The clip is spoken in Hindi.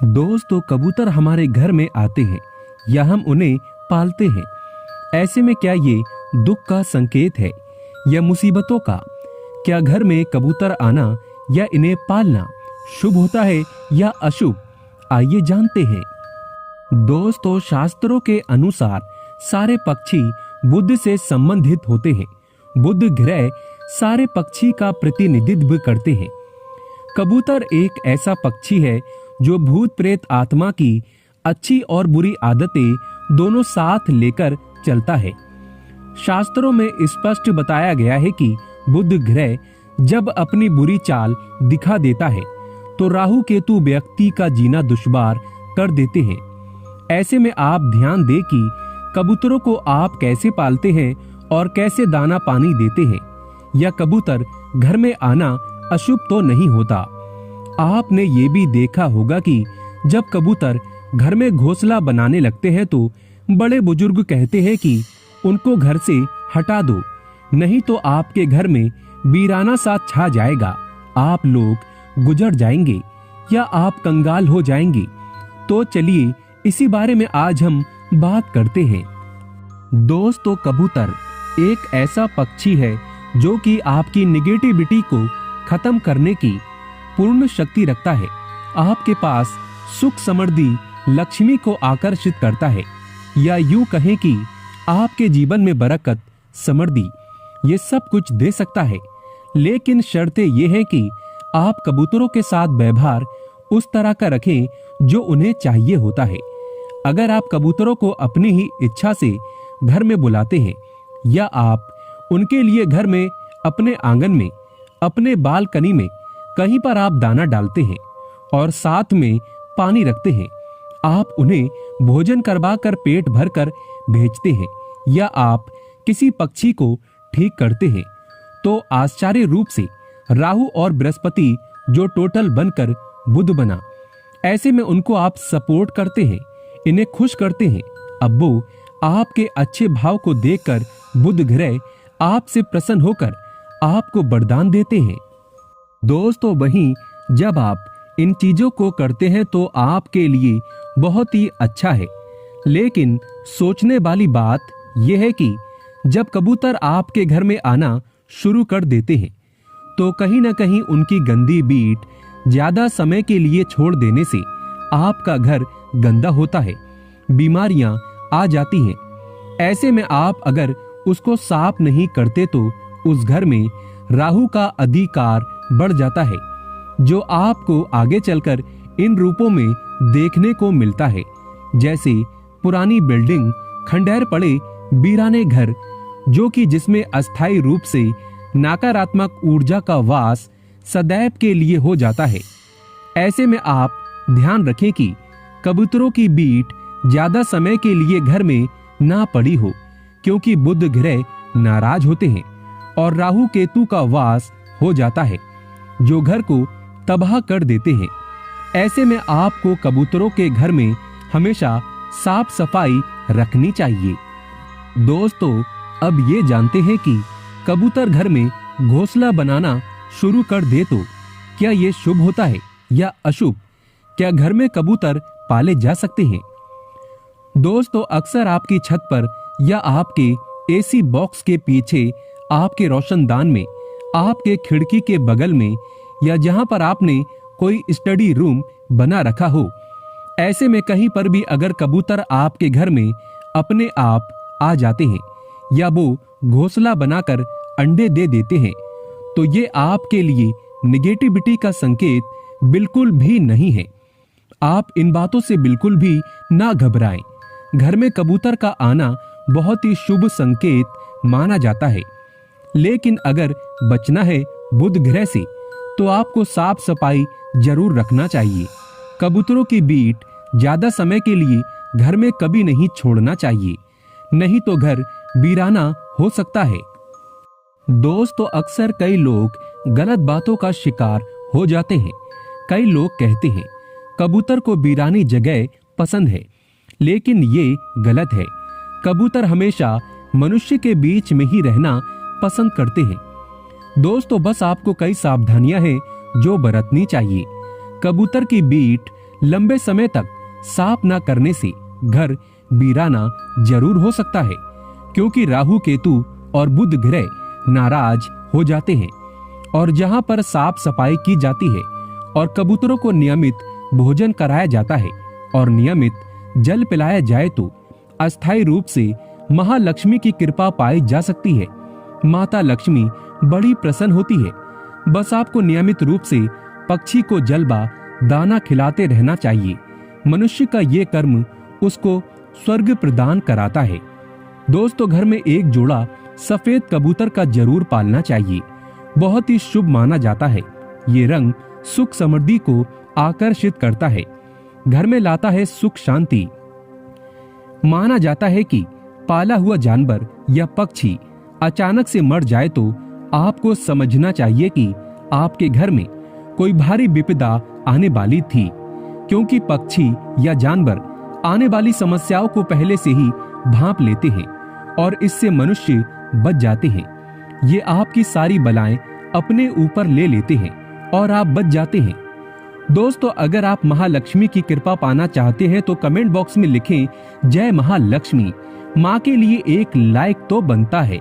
दोस्तों, कबूतर हमारे घर में आते हैं या हम उन्हें पालते हैं। ऐसे में क्या ये दुख का संकेत है या मुसीबतों का? क्या घर में कबूतर आना या इन्हें पालना शुभ होता है या अशुभ? आइए जानते हैं। दोस्तों, शास्त्रों के अनुसार सारे पक्षी बुध से संबंधित होते हैं। बुध ग्रह सारे पक्षी का प्रतिनिधित्व करते हैं। कबूतर एक ऐसा पक्षी है जो भूत प्रेत आत्मा की अच्छी और बुरी आदतें दोनों साथ लेकर चलता है। शास्त्रों में स्पष्ट बताया गया है कि बुध ग्रह जब अपनी बुरी चाल दिखा देता है तो राहु केतु व्यक्ति का जीना दुश्वार कर देते हैं। ऐसे में आप ध्यान दें कि कबूतरों को आप कैसे पालते हैं और कैसे दाना पानी देते हैं। यह कबूतर घर में आना अशुभ तो नहीं होता। आपने ये भी देखा होगा कि जब कबूतर घर में घोंसला बनाने लगते हैं तो बड़े बुजुर्ग कहते हैं कि उनको घर से हटा दो, नहीं तो आपके घर में वीराना सा छा जाएगा, आप लोग गुजर जाएंगे या आप कंगाल हो जाएंगे। तो चलिए इसी बारे में आज हम बात करते हैं। दोस्तों, कबूतर एक ऐसा पक्षी है जो कि आपकी निगेटिविटी को खत्म करने की पूर्ण शक्ति रखता है। आपके पास सुख समृद्धि लक्ष्मी को आकर्षित करता है, या यूं कहें कि आपके जीवन में बरकत समृद्धि ये सब कुछ दे सकता है। लेकिन शर्तें ये हैं कि आप कबूतरों के साथ व्यवहार उस तरह का रखें जो उन्हें चाहिए होता है। अगर आप कबूतरों को अपनी ही इच्छा से घर में बुलाते हैं या आप उनके लिए घर में, अपने आंगन में, अपने बालकनी में कहीं पर आप दाना डालते हैं और साथ में पानी रखते हैं, आप उन्हें भोजन करवा कर पेट भर कर भेजते हैं या आप किसी पक्षी को ठीक करते हैं, तो आश्चर्य रूप से राहु और बृहस्पति जो टोटल बनकर बुध बना। ऐसे में उनको आप सपोर्ट करते हैं, इन्हें खुश करते हैं। अब वो आपके अच्छे भाव को देखकर बुध ग्रह आपसे प्रसन्न होकर आपको वरदान देते हैं। दोस्तों, वहीं जब आप इन चीजों को करते हैं तो आपके लिए बहुत ही अच्छा है। लेकिन सोचने वाली बात यह है कि जब कबूतर आपके घर में आना शुरू कर देते हैं तो कहीं ना कहीं उनकी गंदी बीट ज्यादा समय के लिए छोड़ देने से आपका घर गंदा होता है, बीमारियां आ जाती हैं। ऐसे में आप अगर उसको साफ नहीं करते तो उस घर में राहु का अधिकार बढ़ जाता है, जो आपको आगे चलकर इन रूपों में देखने को मिलता है, जैसे पुरानी बिल्डिंग, खंडहर पड़े वीराने घर, जो कि जिसमें अस्थायी रूप से नकारात्मक ऊर्जा का वास सदैव के लिए हो जाता है। ऐसे में आप ध्यान रखें कि कबूतरों की बीट ज्यादा समय के लिए घर में ना पड़ी हो, क्योंकि बुध ग्रह नाराज होते हैं और राहु केतु का वास हो जाता है, जो घर को तबाह कर देते हैं। ऐसे में आपको कबूतरों के घर में हमेशा साफ सफाई रखनी चाहिए। दोस्तों, अब ये जानते हैं कि कबूतर घर में घोंसला बनाना शुरू कर दे तो क्या ये शुभ होता है या अशुभ? क्या घर में कबूतर पाले जा सकते हैं? दोस्तों, अक्सर आपकी छत पर या आपके एसी बॉक्स के पीछे, आपके रोशनदान में, आपके खिड़की के बगल में, या जहां पर आपने कोई स्टडी रूम बना रखा हो, ऐसे में कहीं पर भी अगर कबूतर आपके घर में अपने आप आ जाते हैं या वो घोंसला बनाकर अंडे दे देते हैं, तो ये आपके लिए निगेटिविटी का संकेत बिल्कुल भी नहीं है। आप इन बातों से बिल्कुल भी ना घबराएं। घर में कबूतर का आना बहुत ही शुभ संकेत माना जाता है। लेकिन अगर बचना है बुध ग्रह से तो आपको साफ सफाई जरूर रखना चाहिए। कबूतरों की बीट ज्यादा समय के लिए घर में कभी नहीं छोड़ना चाहिए, नहीं तो घर वीराना हो सकता है। दोस्तों, अक्सर कई लोग गलत बातों का शिकार हो जाते हैं। कई लोग कहते हैं कबूतर को वीरानी जगह पसंद है, लेकिन ये गलत है। कबूतर हमेशा मनुष्य के बीच में ही रहना पसंद करते हैं। दोस्तों, बस आपको कई सावधानियां हैं जो बरतनी चाहिए। कबूतर की बीट लंबे समय तक साफ ना करने से घर वीराना जरूर हो सकता है, क्योंकि राहु केतु और बुध ग्रह नाराज हो जाते हैं। और जहां पर साफ सफाई की जाती है और कबूतरों को नियमित भोजन कराया जाता है और नियमित जल पिलाया जाए तो अस्थायी रूप से महालक्ष्मी की कृपा पाई जा सकती है। माता लक्ष्मी बड़ी प्रसन्न होती है। बस आपको नियमित रूप से पक्षी को जलवा दाना खिलाते रहना चाहिए। मनुष्य का ये कर्म उसको स्वर्ग प्रदान कराता है। दोस्तों, घर में एक जोड़ा सफेद कबूतर का जरूर पालना चाहिए। बहुत ही शुभ माना जाता है। ये रंग सुख समृद्धि को आकर्षित करता है, घर में लाता है सुख शांति। माना जाता है कि पाला हुआ जानवर या पक्षी अचानक से मर जाए तो आपको समझना चाहिए कि आपके घर में कोई भारी विपदा आने वाली थी, क्योंकि पक्षी या जानवर आने वाली समस्याओं को पहले से ही भांप लेते हैं और इससे मनुष्य बच जाते हैं। ये आपकी सारी बलाएं अपने ऊपर ले लेते हैं और आप बच जाते हैं। दोस्तों, अगर आप महालक्ष्मी की कृपा पाना चाहते हैं तो कमेंट बॉक्स में लिखें जय महालक्ष्मी। माँ के लिए एक लाइक तो बनता है।